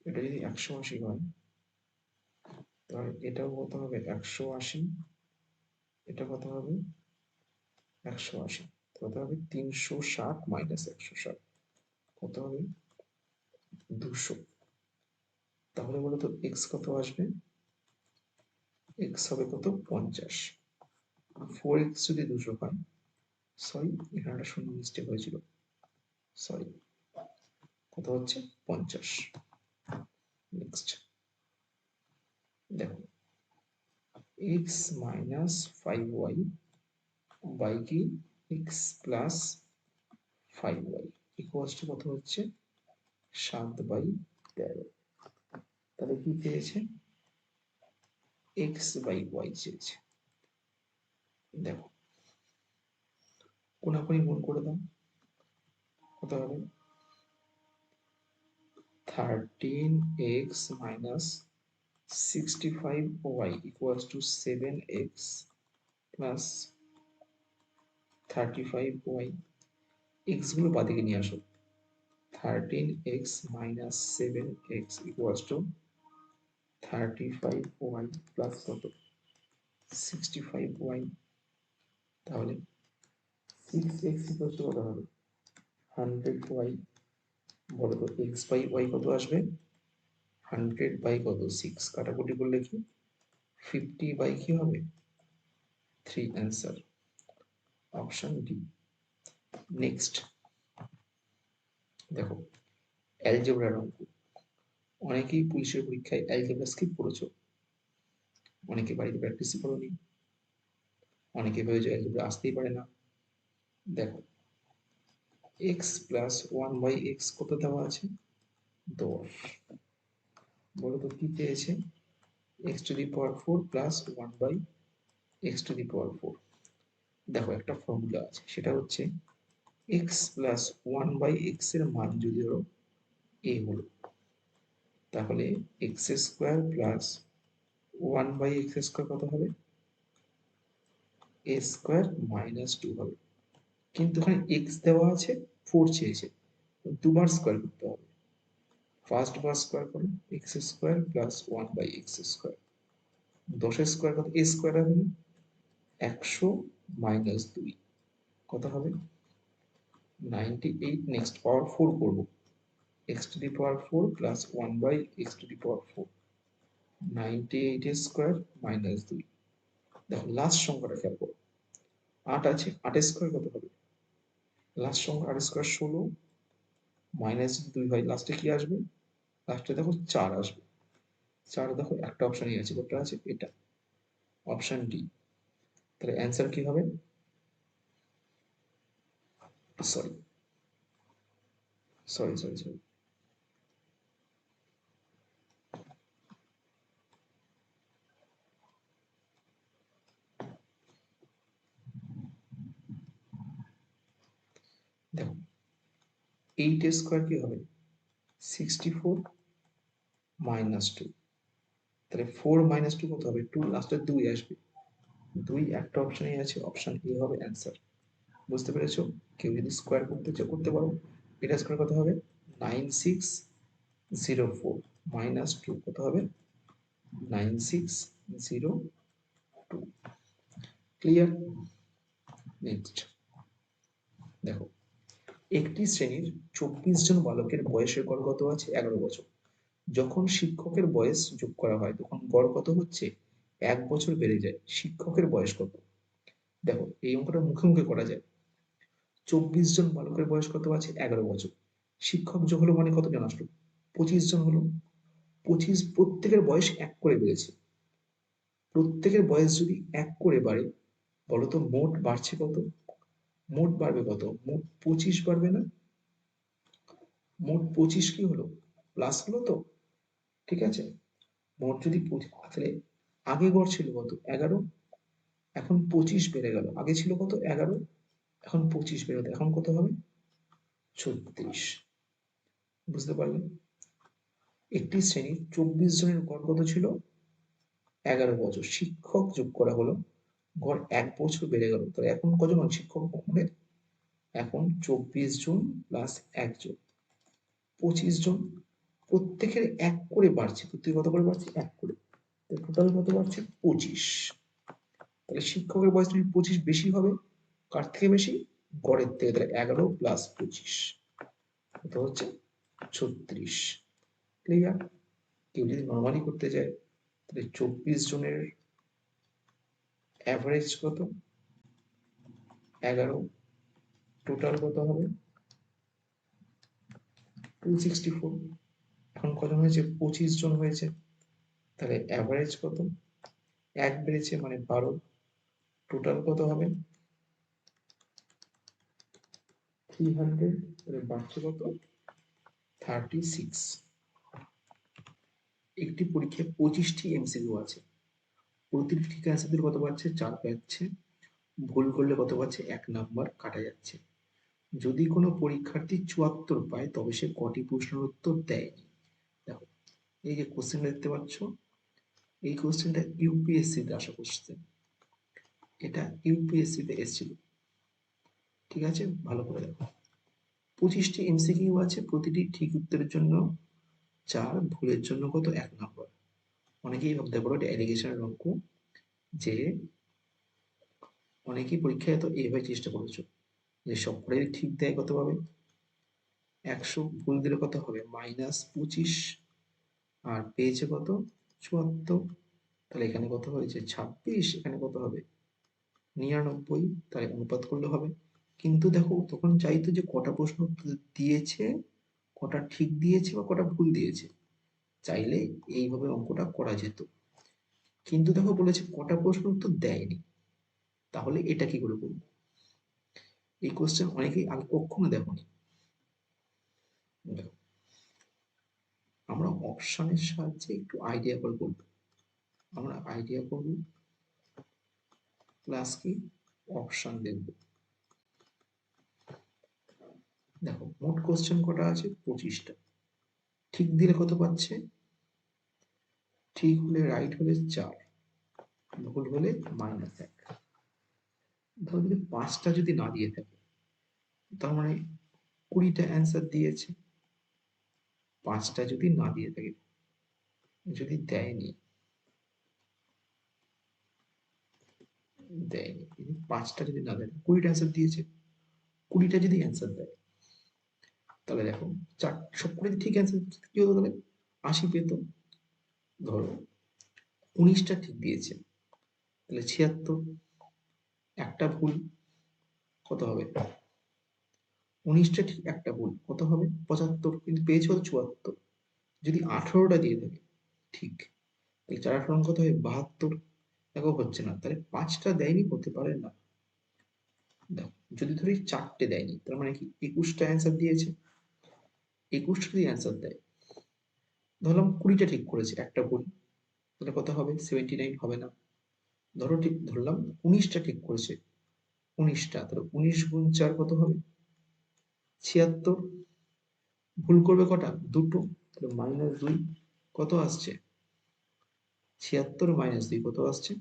এটা যদি 180 হয় তাহলে এটাও কত হবে? 180, এটা কত হবে? 180, কত হবে? 360 মাইনাস 160 কত হবে? 200। তাহলে বলো তো এক্স কত আসবে? এক্স হবে কত? 50। 4x যদি 200 হয়, সরি এখানে একটা শূন্য মিস্টেক হয়েছিল, সরি, কত হচ্ছে? 50। নেক্সট দেখো, x মাইনাস 5y বাই কি x plus 5y equals to কত হচ্ছে? 7/13। তাহলে কি পেয়েছে? x/y চেয়েছে। দেখো, কোনাকুনি গুণ করে দাও, কত হবে? 13x minus 65y equals to 7x plus 35y। x গুলো বাদিকে নিয়ে আসো, 13x minus 7x equals to 35y plus কত? 65y। তাহলে 6x equals to কত হবে? 100y। বলো তো x by y কত আসবে? 100 বাই কত? 6, কাটাকুটি করলে কি 50 বাই কি হবে? 3। Answer option D. নেক্সট দেখো, অ্যালজেব্রার অঙ্ক। অনেকেই পুলিশের পরীক্ষায় অ্যালজেব্রা স্কিপ করেছো, অনেকে বাড়িতে প্র্যাকটিস করোনি, অনেকে ভেবেছো অ্যালজেব্রা আসতেই পারে না। দেখো, x প্লাস 1/x কত দেওয়া আছে? 10। বলো তো কি পেয়েছে? x⁴ plus 1/x⁴। দেখো একটা ফর্মুলা আছে, সেটা হচ্ছে x প্লাস 1/x এর মান যদি ধরো a হলো, তাহলে x² প্লাস 1/x² কত হবে? a² মাইনাস 2 হবে। কিন্তু এখানে x দেওয়া আছে, 4 চেয়েছে, দুবার স্কোয়ার করতে হবে। ফার্স্ট বার স্কোয়ার করো, x² প্লাস 1/x²। 10 স্কোয়ার কত? a² হবে 100 মাইনাস 2 কত হবে? 98। নেক্সট পাওয়ার 4 করবো, x⁴ প্লাস 1/x⁴। 98² মাইনাস 2। দেখো লাস্ট সংখ্যাটা খেয়াল করো, 8 আছে, 8² কত হবে? লাস্ট সংখ্যা 8² 16 মাইনাস 2 হয়, লাস্টে কি আসবে? লাস্টে দেখো 4 আসবে। 4 দেখো একটা অপশনই আছে, কোনটা আছে? এটা, অপশন ডি। তাহলে অ্যান্সার কি হবে? সরি সরি সরি সরি দেখো, 8² কি হবে? 64 মাইনাস 2, তাহলে 4 - 2 কত হবে? 2 লাস্টে 2 আসবে। 2 একটা অপশনে আছে, অপশন এ হবে অ্যান্সার। বুঝতে পেরেছো? কেউ যদি স্কোয়ার করতে চাও করতে পারো। এটা স্কোয়ার কত হবে? 9604 - 2 কত হবে? 9602। ক্লিয়ার? নেক্সট দেখো, একটি শ্রেণীর 24 জন বালকের বয়সের গড় কত আছে? 11 বছর। যখন শিক্ষকের বয়স যোগ করা হয় তখন গড় কত হচ্ছে? 1 বছর বেড়ে যায়। শিক্ষকের বয়স কত? দেখো এই অঙ্কটা মুখে মুখে করা যায়। 24 জন বালকের বয়স কত আছে? 11 বছর। শিক্ষক যোগ হলো মানে কতজন আসলো? 25 জন হলো। 25 প্রত্যেকের বয়স 1 করে বেড়েছে। প্রত্যেকের বয়স যদি 1 করে বাড়ে, বলতো মোট বাড়ছে কত? মোট বাড়বে কত? মোট 25 বাড়বে না? মোট 25 কি হলো? প্লাস হলো তো? ঠিক আছে? মোট যদি তাহলে আগে গড় ছিল কত? 11, এখন 25 বেড়ে গেল। আগে ছিল কত? 11, এখন 25 বেড়ে গেল। এখন কত হবে? 36। বুঝতে পারলেন? একটি শ্রেণীর 24 জনের গড় কত ছিল? 11 বছর। শিক্ষক যোগ করা হলো, গড় 1 বছর বেড়ে গেল। তাহলে এখন কজন শিক্ষক আমাদের? এখন 24 জন প্লাস 1 জন, 25 জন। প্রত্যেকের 1 করে বাড়ছে। প্রত্যেকে কত করে বাড়ছে? 1 করে। টোটাল কত বাড়ছে? 25। তাহলে শিক্ষকের বয়স যদি 25 বেশি হবে, কার থেকে বেশি? গড়ের থেকে। তাহলে 11 প্লাস 25 কত হচ্ছে? 36। ক্লিয়ার? কেউ যদি নর্মালি করতে যায় তাহলে 24 জনের অ্যাভারেজ কত? 11, টোটাল কত হবে? 264। এখন কজন হয়েছে? 25 জন হয়েছে। তাহলে অ্যাভারেজ কত? 1 বেড়েছে মানে 12, টোটাল কত হবে? 300। তাহলে বাড়ছে কত? 36। একটি পরীক্ষায় 25টি এমসিকিউ আছে। প্রতিটি ঠিক অ্যান্সার দিলে কত পাচ্ছে? 4 পাচ্ছে। ভুল করলে কত পাচ্ছে? 1 নাম্বার কাটা যাচ্ছে। যদি কোনো পরীক্ষার্থী 74 পায় তবে সে কটি প্রশ্নের উত্তর দেয়নি? দেখো এই যে কোশ্চেনটা দেখতে পাচ্ছ, এই কোশ্চেনটা ইউপিএসসি তে আসা কোশ্চেন। এটা ইউপিএসসি তে এসেছিল। ঠিক আছে, ভালো করে দেখো। 25টি এমসিকিউ আছে, প্রতিটি ঠিক উত্তরের জন্য 4, ভুলের জন্য কত? 1 নাম্বার। অনেকেই ভাবতে পারো এটা অ্যালিগেশনের অঙ্ক, যে অনেকেই পরীক্ষায় তো এইভাবে চেষ্টা করেছো যে সবকটাই ঠিক দেয় কত পাবে? 100, ভুল দিলে কত হবে? -25। আর পেয়েছে কত? 74। তাহলে এখানে কত হয়েছে? 26। এখানে কত হবে? 99। তাহলে অনুপাত করলে হবে। কিন্তু দেখো তখন চাইতো যে কটা প্রশ্ন দিয়েছে, কটা ঠিক দিয়েছে বা কটা ভুল দিয়েছে। চাইলে এইভাবে অঙ্কটা করা যেত, কিন্তু দেখো বলেছে কটা প্রশ্ন উত্তর দেয়নি। তাহলে এটা কি করে করবো? এই কোশ্চেন অনেকেই আগে কখনো দেখোনি। আমরা অপশনের সাহায্যে একটু আইডিয়া করে করবো। আমরা আইডিয়া করব প্লাস কি অপশন দেখব। দেখো মোট কোশ্চেন কটা আছে? 25টা। ঠিক দিলে কত পাচ্ছে? ঠিক হলে রাইট হলে 4, ভুল হলে -1। ধরো যদি 5টা যদি না দিয়ে থাকে, তার মানে 20টা অ্যান্সার দিয়েছে। 5টা যদি না দিয়ে থাকে, যদি দেয়নি, 5টা যদি না দেয়, 20টা অ্যান্সার দিয়েছে, 20টা যদি অ্যান্সার দেয়, তাহলে দেখো সবকটা ঠিক অ্যান্সার কি হতো? তাহলে 80 পেত। ধরো 19টা ঠিক দিয়েছে, তাহলে 76। একটা ভুল, কত হবে? 19টা ঠিক একটা ভুল, কত হবে? 75। কিন্তু পেয়েছে কত? 74। যদি 18টা দিয়ে থাকে ঠিক, তাহলে 4 18 কত হবে? 72। দেখো হচ্ছে না, তাহলে 5টা দেয়নি, হতে পারে না। দেখো যদি ধরি 4টে দেয়নি, তার মানে কি 21টা অ্যান্সার দিয়েছে। 21টা যদি অ্যান্সার দেয়, ধরলাম 20টা ঠিক করেছে, একটা ভুল, তাহলে কত হবে? 79 হবে না। ধরো ঠিক ধরলাম 19টা ঠিক করেছে, 19টা, তাহলে 19 গুণ 4 কত হবে? 76। ভুল করবে কটা? দুটো, তাহলে -2 কত আসছে? 76 মাইনাস 2 কত আসছে?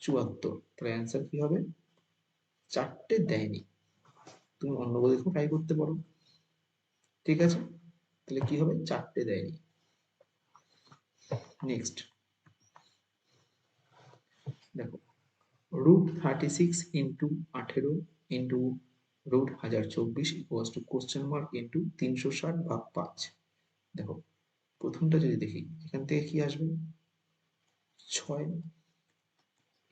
74। তাহলে অ্যান্সার কি হবে? 4টে দেয়নি। তুমি অন্য কোথাও ট্রাই করতে পারো, ঠিক আছে? তাহলে কি হবে? 4টে দেয়নি। নেক্সট দেখো, √36 into 18 into √1024 equals to question mark into 360 ভাগ 5। দেখো প্রথমটা যদি দেখি, এখান থেকে কি আসবে? 6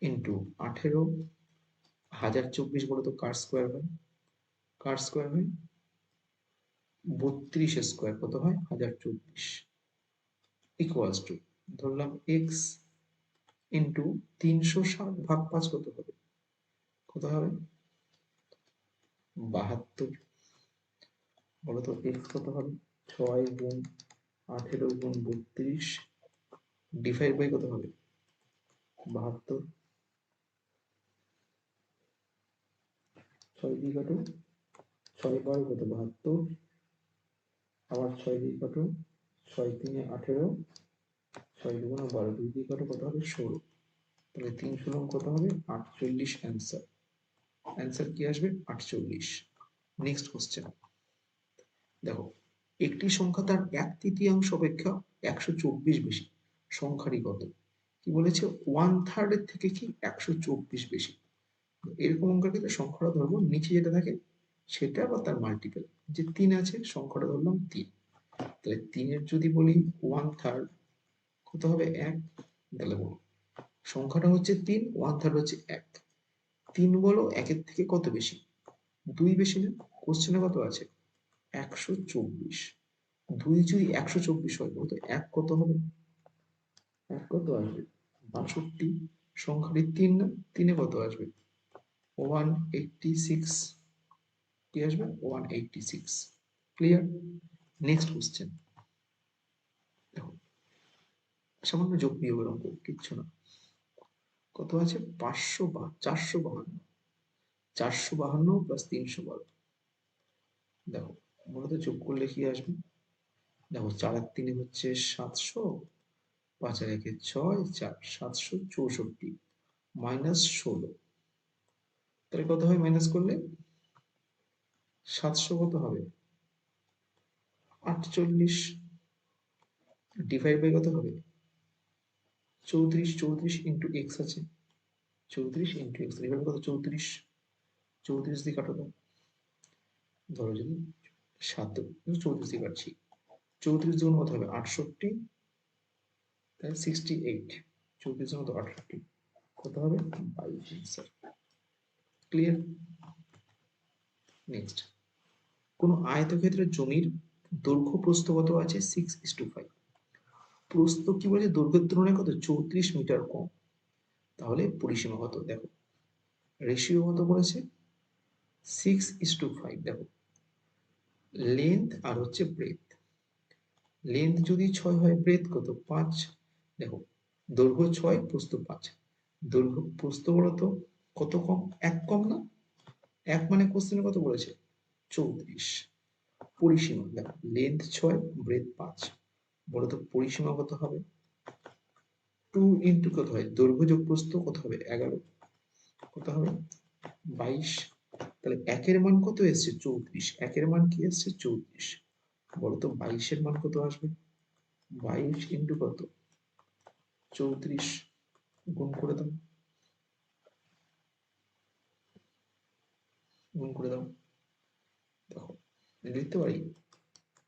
ইন্টু 18, 1024 বলো তো কার স্কোয়ার হয়? কার স্কোয়ার হয়? 32 স্কোয়ার কত হয়? 1024 ইকুয়ালস টু ধরলাম এক্স ইন্টু 360 ভাগ 5 কত হবে? কত হবে? 72। বলতো এক্স কত হবে? 6 গুণ 18 গুণ 32 ডিভাইড বাই কত হবে? 72। 6 দিয়ে কাটো, 6 12 কত? 72। আবার 6 দিয়ে কাটো, 6 3 18, 6 2 12, 2 দিয়ে কাটো কত হবে? 16। তাহলে 3 16 কত হবে? 48 অ্যান্সার। অ্যান্সার কি আসবে? 48। নেক্সট কোশ্চেন দেখো, একটি সংখ্যা তার 1/3 অপেক্ষা 124 বেশি, সংখ্যাটি কত? কি বলেছে? 1/3 এর থেকে কি 124 বেশি। এরকম অঙ্কের ক্ষেত্রে সংখ্যাটা ধরবো নিচে যেটা থাকে সেটা বা তার মাল্টিপল। যে 3 আছে, সংখ্যাটা ধরলাম 3। তাহলে 3 এর যদি বলি 1/3 কত হবে? 1। তাহলে বলো সংখ্যাটা হচ্ছে 3, 1/3 হচ্ছে 1। 3 বলো 1 এর থেকে কত বেশি? 2 বেশি না? কোশ্চেনে কত আছে? 124। 2 যদি 124 হয় বলতো 1 কত হবে? 1 কত আসবে? 62। সংখ্যাটি 3 না? 3 এ কত আসবে? 186। কি আসবে? 186। ক্লিয়ার? নেক্সট কোশ্চেন দেখো, সামান্য যোগ বিয়োগের অঙ্ক, কিচ্ছু না। কত আছে? 452। 452 প্লাস 312। দেখো মূলত যোগ করলে কি আসবে? দেখো 4 আর 3 হচ্ছে 700, 5 আর 1 6, 4 764 মাইনাস 16। তাহলে কত হয় মাইনাস করলে? 700 কত হবে? 48 ডিভাইড বাই কত হবে? 34। 34 ইন্টু এক্স আছে, 34 ইন্টু এক্স ডিভাইড কত? 34। 34 দিয়ে কাটো দাও, ধরো যদি 7, 34 দিয়ে কাটছি। 34 গুণ কত হবে? 68, তাহলে 68। 34 গুণ কত? 68 কত হবে? 22 আনসার। ক্লিয়ার? নেক্সট, কোন আয়তক্ষেত্রের জমির দৈর্ঘ্য প্রস্থ কত আছে? 6:5। প্রস্থ কি বলে? দৈর্ঘ্যের তুলনায় কত? 34 মিটার কম। তাহলে পরিসীমা কত? দেখো রেশিও কত বলেছে? 6:5। দেখো লেন্থ আর হচ্ছে ব্রেথ। লেন্থ যদি 6 হয়, ব্রেথ কত? 5। দেখো দৈর্ঘ্য 6, প্রস্থ 5। দৈর্ঘ্য প্রস্থ বলতো কত কম? 1 কম না? 1 মানে কোশ্চেনে কত বলেছে? 34। পরিসীমা দেখো লেন্থ 6, ব্রেথ 5, বলতো পরিসীমা কত হবে? 2 ইন্টু কত হয়? দৈর্ঘ্য যোগ প্রস্থ কত হবে? 11। কত হবে? 22। তাহলে 1 এর মান কত এসছে? 34। 1 এর মান কি এসছে? 34। বলতো 22 এর মান কত আসবে? 22 ইন্টু কত? 34 গুণ করে দাও, গুণ করে দাও। দেখো লিখতে পারি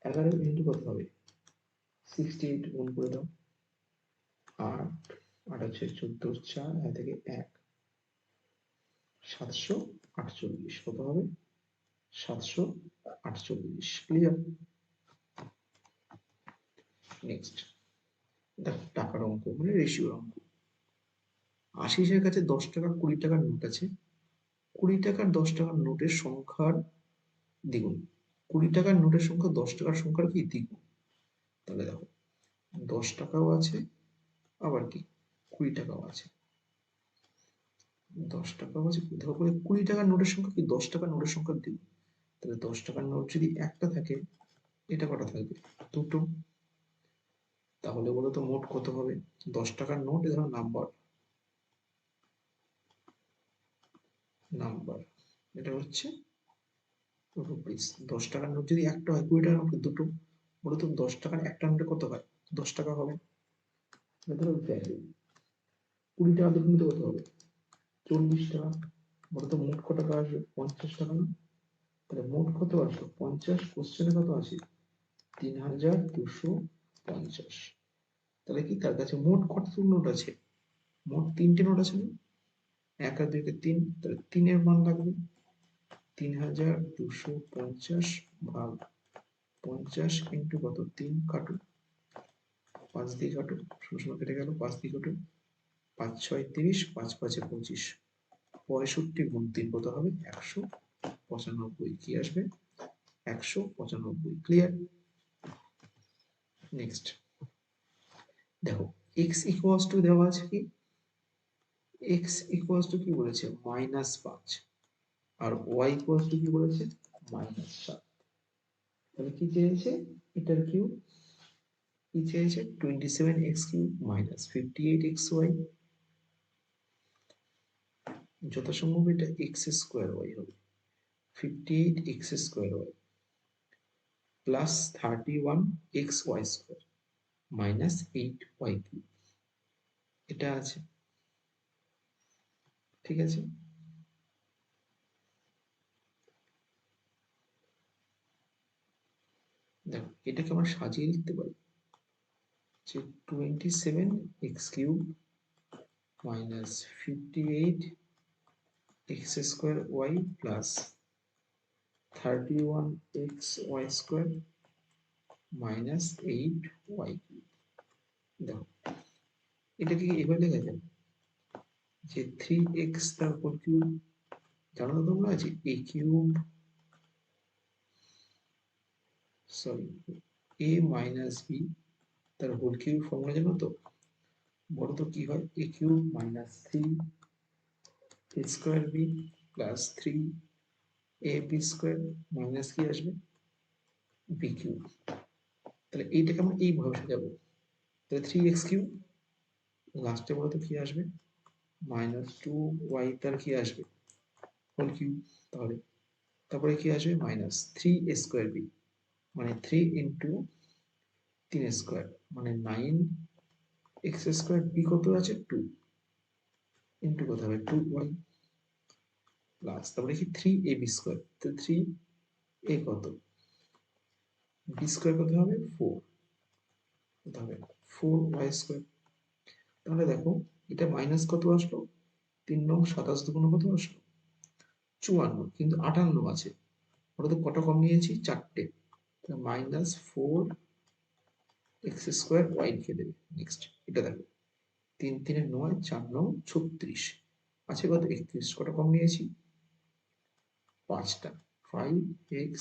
11 ইন্টু কত হবে? 68 গুণ করে দাও। 8 8 হচ্ছে 14, 4 থেকে 1, 748। কত হবে? 748। ক্লিয়ার? নেক্সট দেখো টাকার অঙ্ক, মানে রেশিওর অঙ্ক। আশিসের কাছে 10 টাকা 20 টাকার নোট আছে। 20 টাকার 10 টাকার নোটের সংখ্যার দ্বিগুণ। 20 টাকার নোটের সংখ্যা 10 টাকার সংখ্যার কি? দ্বিগুণ। তাহলে দেখো 10 টাকাও আছে, আবার কি 20 টাকাও আছে। 10 টাকাও আছে, দেখো 20 টাকার নোটের সংখ্যা কি? 10 টাকার নোটের সংখ্যার দ্বিগুণ। তাহলে 10 টাকার নোট যদি একটা থাকে, এটা কটা থাকবে? দুটো। তাহলে বলো তো মোট কত হবে? 10 টাকার নোট, ধরো নাম্বার নাম্বার এটা হচ্ছে রুপিস। 10 টাকার নোট যদি একটা হয়, 20 টাকার নোট দুটো, বলো তো 10 টাকার একটা নোটে কত হয়? 10 টাকা হবে। ধরো ভ্যালু 20 টাকা দুটো নিতে কত হবে? 40 টাকা। বলো তো মোট কত টাকা আসবে? 50 টাকা না? তাহলে মোট কত আসবে? 50। কোশ্চেনে কত আছে? 3250। তাহলে কি তার কাছে মোট কত নোট আছে? মোট 3টে নোট আছে না? 1 আর 2 কে 3, তাহলে 3 এর মান লাগবে। 3250 ভাগ 50 ইন্টু কত? 3 কাটো, 5 দিয়ে কাটো, শূন্য কেটে গেল, 5 দিয়ে কাটো, 5 6 30, 5 5 25, 65 গুণ 3 কত হবে? 195। কি আসবে? 195। ক্লিয়ার? নেক্সট দেখো, x ইকুয়ালস টু দেওয়া আছে কি? x ইকুয়ালস টু কি বলেছে? -5। আর y ইকুয়ালস টু কি বলেছে? -7। তাহলে কি চেয়েছে? এটার কিউব। কি চেয়েছে? 27x cube minus 58xy। যথাসম্ভব এটা এক্স স্কোয়ার ওয়াই হবে। 58x square Y plus 31xy square minus 8y cube. এটা আছে, ঠিক আছে? দেখো এটাকে আমরা সাজিয়ে লিখতে পারি যে 27x cube minus 58x square Y plus 31xy square minus 8y cube. দেখো এটাকে এভাবে লেখা যায় যে 3x তারপর কিউব, জানো তো তোমরা, আছে a cube, sorry, a minus B তার হোল কিউব ফর্মুলা জানো তো? বলো তো কি হয়? a cube minus 3 a square B plus 3 a B square minus কি আসবে? B cube. তাহলে এইটাকে আমরা এইভাবে সাজাবো। তাহলে 3x কিউব, লাস্টে বলো তো কি আসবে? -2y তার কি আসবে? Whole cube. তাহলে তারপরে কি আসবে? -3a স্কোয়ার বি, মানে 3 ইন্টু 3 স্কোয়ার মানে 9x স্কোয়ার, বি কত আছে? 2 ইন্টু কত হবে? 2y প্লাস তারপরে কি 3ab স্কোয়ার, তো 3a কত? বি স্কোয়ার কত হবে? 4 কত হবে? 4y square. তাহলে দেখো এটা মাইনাস কত আসলো? 3 নং 27 দুগুণ কত আসলো? 54, কিন্তু 58 আছে। ওটা তো কটা কম নিয়েছি? 4টে। -4 এক্স স্কোয়ার ওয়াই লিখে দেবে। নেক্সট এটা দেখো, 3 3 9, 4 9 36 আছে কত? 31। কটা কম নিয়েছি? 5টা। 5x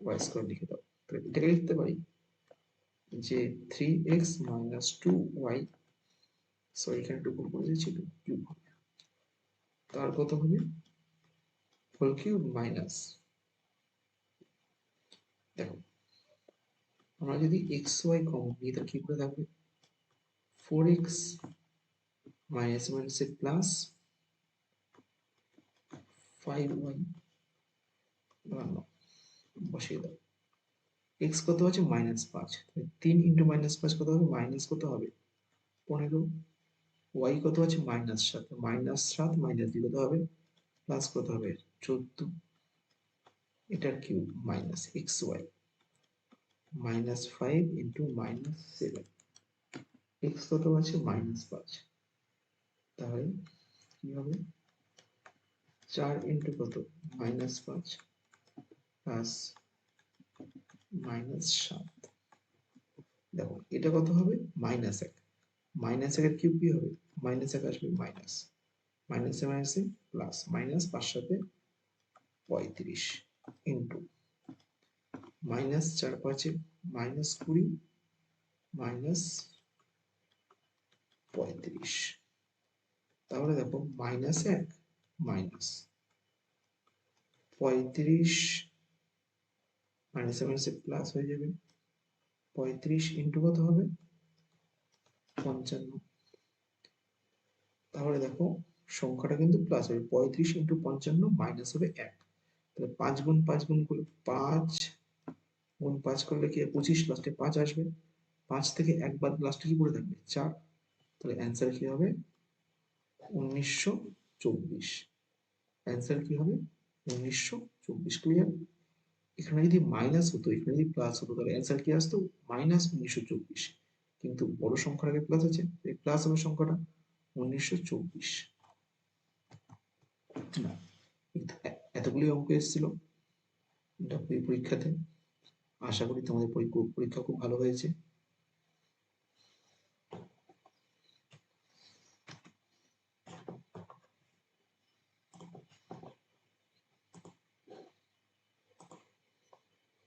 ওয়াই স্কোয়ার লিখে দাও। তাহলে এটাকে লিখতে পারি যে 3x মাইনাস 2y, সরি এখানে টু ভুল করে দিয়েছি, কিউব হবে। তার কত হবে? হোল কিউব মাইনাস, দেখো আমরা যদি এক্স ওয়াই কমন নিই তাহলে কি করে থাকবে? 4x minus minus plus 5y বসিয়ে দাও। এক্স কত আছে? -5। 3 ইন্টু -5 কত হবে? মাইনাস কত হবে? 15। ওয়াই কত আছে? -7। -7 মাইনাস 2 কত হবে? প্লাস কত হবে? 14। এটার cube minus X Y -5 into -7। X কত আছে? -5। তাহলে কি হবে? 4 ইন্টু কত? -5 প্লাস -7। দেখো এটা কত হবে? -1। -1 এর কিউব কি হবে? -1 আসবে মাইনাস, মাইনাসে মাইনাসে প্লাস, মাইনাস 5 সাথে 35 ইন্টু -4 5 -20 মাইনাস 35। তাহলে দেখো -1 মাইনাস 35, মাইনাসে মাইনাসে প্লাস হয়ে যাবে। 35 ইন্টু কত হবে? 55। তাহলে দেখো সংখ্যাটা কিন্তু প্লাস হবে, 35 ইন্টু 55 মাইনাস হবে 1। তাহলে 5 গুণ 5 গুণ করলে 5 গুণ 5 করলে কি 25, লাস্টে 5 আসবে। 5 থেকে 1 বাদ লাস্টে কি পড়ে থাকবে 4। তাহলে অ্যান্সার কি হবে 1924। অ্যান্সার কি হবে 1924। ক্লিয়ার? এখানে যদি মাইনাস হতো, এখানে যদি প্লাস হতো, তাহলে অ্যান্সার কি আসতো -1924। কিন্তু বড় সংখ্যার আগে প্লাস আছে, প্লাস হবে সংখ্যাটা 1924। এতগুলি অঙ্ক এসেছিল পরীক্ষাতে। আশা করি তোমাদের পরীক্ষা খুব ভালো হয়েছে।